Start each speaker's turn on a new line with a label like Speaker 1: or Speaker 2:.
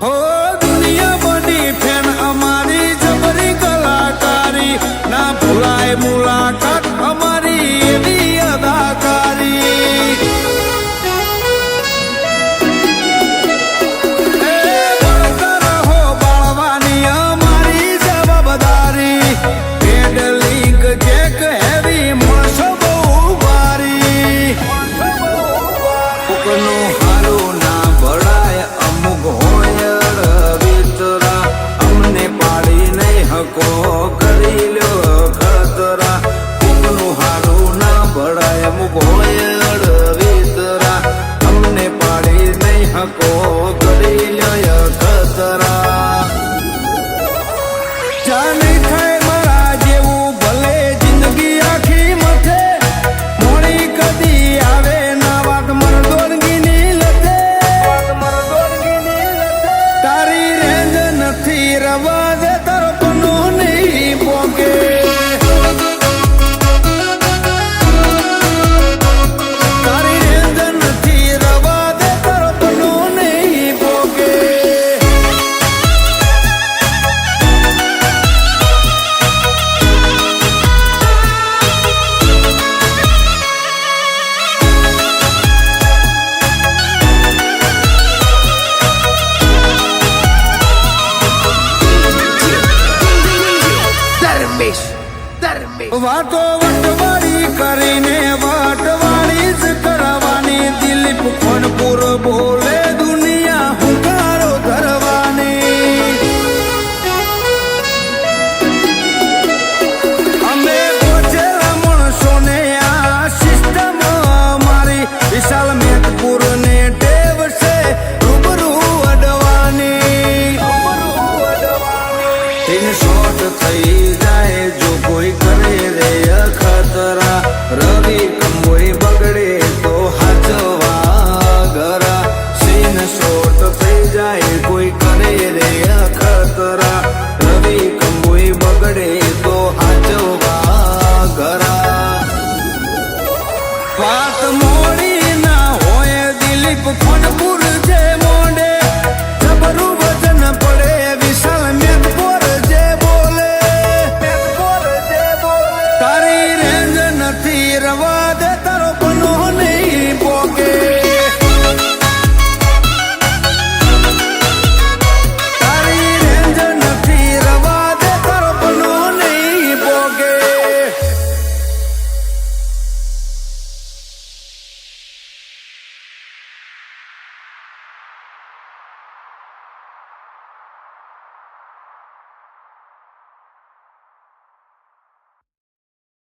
Speaker 1: हो दुनिया बनी फैन हमारी जबरी कलाकारी ना भुलाए मुलाकात हमारी एवी अदाकारी વાતો વટવાળી કરીને વટવાળી જ કરવાની દિલીપ ખોનપુર બોલે દુનિયા હુંકારો ધરવાની અમે પહોંચેલા માણસોને આ સિસ્ટમ મારી વિશાલ મેઘપુર ને ટેવ છે રૂબરૂ અડવાની શોર્ટ થઈ જાય જો કોઈ કરે રે અખતરા રવિ કંબોઈ બગડે તો હાચવા ગરા સીન શોર્ટ થઈ જાય કોઈ કરે રે